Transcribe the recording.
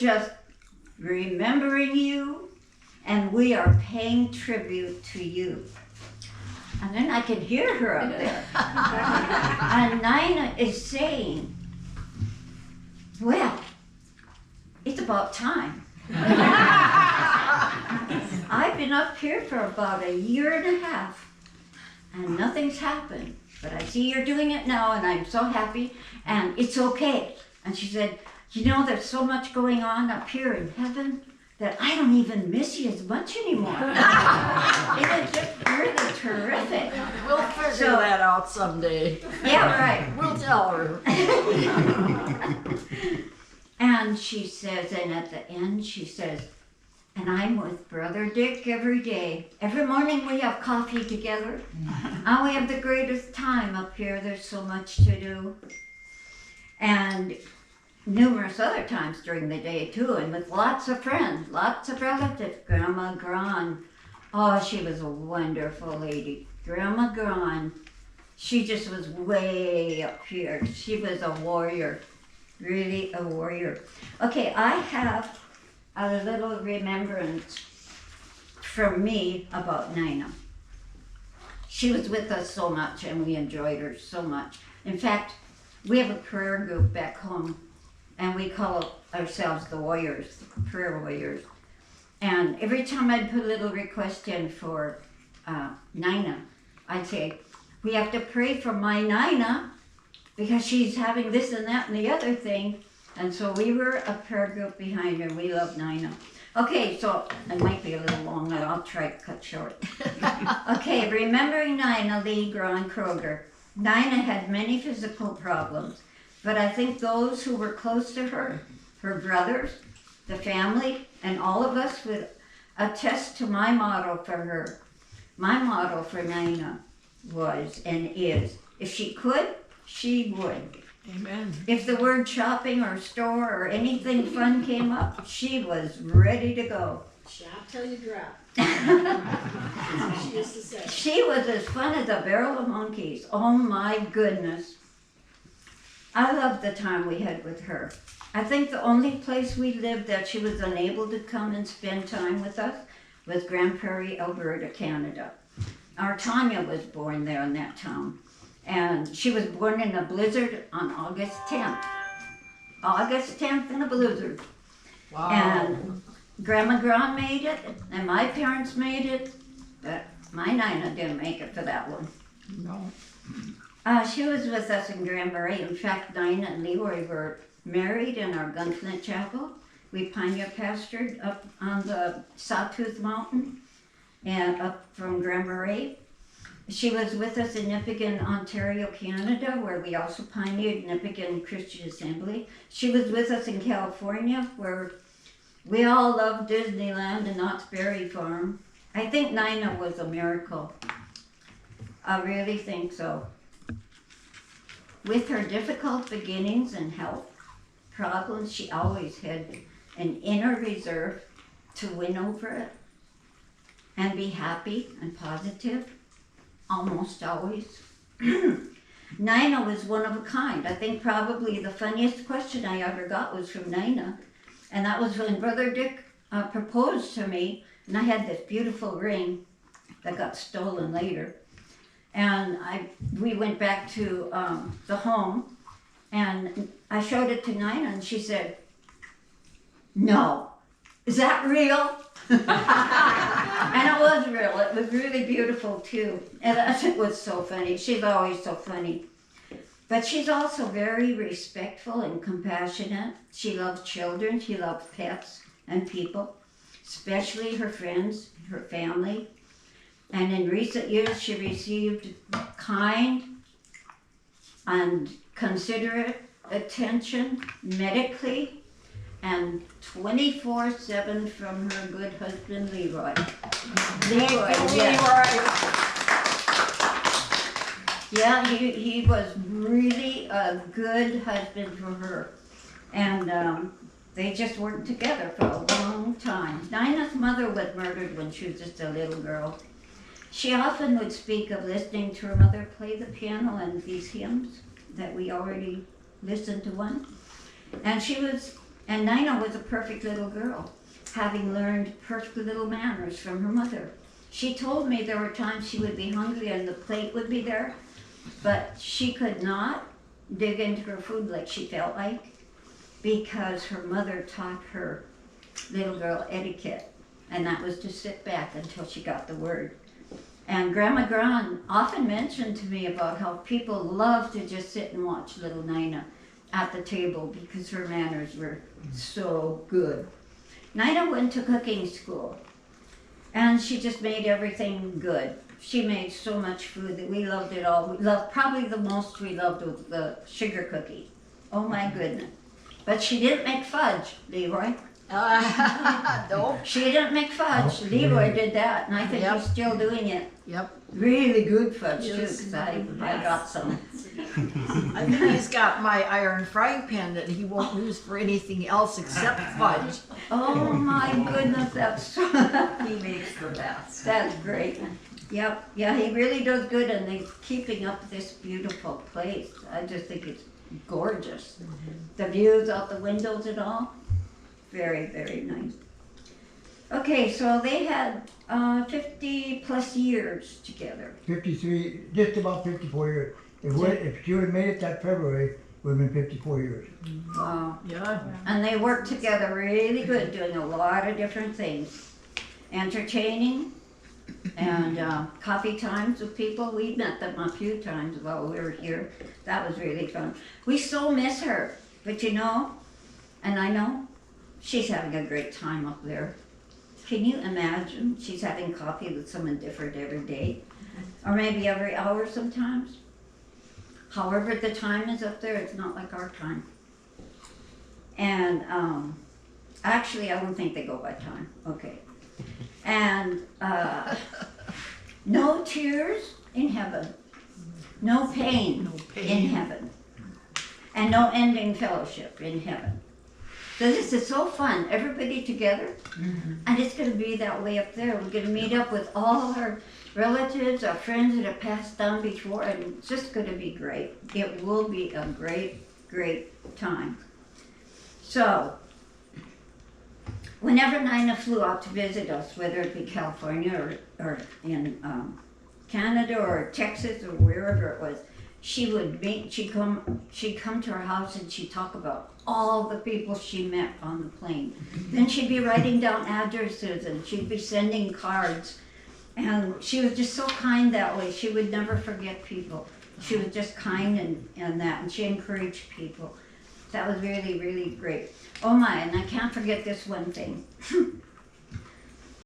just remembering you, and we are paying tribute to you. And then I can hear her up there. And Nina is saying, well, it's about time. I've been up here for about 1.5 years, and nothing's happened. But I see you're doing it now, and I'm so happy, and it's okay. And she said, you know, there's so much going on up here in heaven that I don't even miss you as much anymore. It is just really terrific. We'll figure that out someday. Yeah, right. We'll tell her. And she says, and at the end she says, and I'm with Brother Dick every day. Every morning we have coffee together. And we have the greatest time up here. There's so much to do. And numerous other times during the day too, and with lots of friends, lots of relatives. Grandma Gran, oh, she was a wonderful lady. Grandma Gran, she just was way up here. She was a warrior, really a warrior. Okay, I have a little remembrance from me about Nina. She was with us so much, and we enjoyed her so much. In fact, we have a prayer group back home, and we call ourselves the Warriors, Prayer Warriors. And every time I'd put a little request in for Nina, I'd say, we have to pray for my Nina because she's having this and that and the other thing. And so we were a prayer group behind her. We love Nina. Okay, so it might be a little long, and I'll try to cut short. Okay, remembering Nina Lee Gran Kroger. Nina had many physical problems. But I think those who were close to her, her brothers, the family, and all of us would attest to my motto for her. My motto for Nina was and is, if she could, she would. Amen. If the word shopping or store or anything fun came up, she was ready to go. Shop till you drop. She used to say. She was as fun as a barrel of monkeys. Oh my goodness. I loved the time we had with her. I think the only place we lived that she was unable to come and spend time with us was Grand Prairie, Alberta, Canada. Our Tanya was born there in that town. And she was born in a blizzard on August 10th. August 10th in a blizzard. Wow. And Grandma Gran made it, and my parents made it, but my Nina didn't make it for that one. No. She was with us in Grand Marais. In fact, Nina and Leroy were married in our Gunsmith Chapel. We pioneer pastored up on the Sawtooth Mountain and up from Grand Marais. She was with us in Nipigon, Ontario, Canada, where we also pioneered Nipigon Christian Assembly. She was with us in California, where we all loved Disneyland and Knott's Berry Farm. I think Nina was a miracle. I really think so. With her difficult beginnings and health problems, she always had an inner reserve to win over it and be happy and positive, almost always. Nina was one of a kind. I think probably the funniest question I ever got was from Nina, and that was when Brother Dick proposed to me, and I had this beautiful ring that got stolen later. And we went back to the home, and I showed it to Nina, and she said, no, is that real? And it was real. It was really beautiful too. And it was so funny. She's always so funny. But she's also very respectful and compassionate. She loves children. She loves pets and people, especially her friends, her family. And in recent years, she received kind and considerate attention medically and 24/7 from her good husband, Leroy. Leroy, yeah, he was really a good husband for her. And they just worked together for a long time. Nina's mother was murdered when she was just a little girl. She often would speak of listening to her mother play the piano and these hymns that we already listened to one. And she was And Nina was a perfect little girl, having learned perfect little manners from her mother. She told me there were times she would be hungry and the plate would be there, but she could not dig into her food like she felt like, because her mother taught her little girl etiquette, and that was to sit back until she got the word. And Grandma Gran often mentioned to me about how people love to just sit and watch little Nina at the table because her manners were so good. Nina went to cooking school, and she just made everything good. She made so much food that we loved it all. We loved, probably the most we loved was the sugar cookie. Oh my goodness. But she didn't make fudge, Leroy. Nope. She didn't make fudge. Nope. Leroy did that, and I think Yep. he's still doing it. Yep. Really good fudge too, Yes. 'cause I got some. I think he's got my iron frying pan that he won't use for anything else except fudge. Oh my goodness, that's He makes the best. that's great. Yep, yeah, he really does good, and he's keeping up this beautiful place. I just think it's gorgeous. The views out the windows and all, very, very nice. Okay, so they had 50 plus years together. 53, just about 54 years. If she would have made it that February, it would have been 54 years. Wow. Yeah. And they worked together really good, doing a lot of different things. Entertaining and coffee times with people. We met them a few times while we were here. That was really fun. We so miss her, but you know, and I know, she's having a great time up there. Can you imagine? She's having coffee with someone different every day, or maybe every hour sometimes. However the time is up there, it's not like our time. And actually, I don't think they go by time. Okay. And no tears in heaven, no pain, No in pain. heaven, and no ending fellowship in heaven. So this is so fun, everybody together, and it's going to be that way up there. We're going to meet up with all our relatives, our friends that have passed on before, and it's just going to be great. It will be a great, great time. So, whenever Nina flew out to visit us, whether it be California or in Canada or Texas or wherever it was, she'd come to our house and she'd talk about all the people she met on the plane. Then she'd be writing down addresses and she'd be sending cards. And she was just so kind that way. She would never forget people. She was just kind and that, and she encouraged people. That was really, really great. Oh my, and I can't forget this one thing.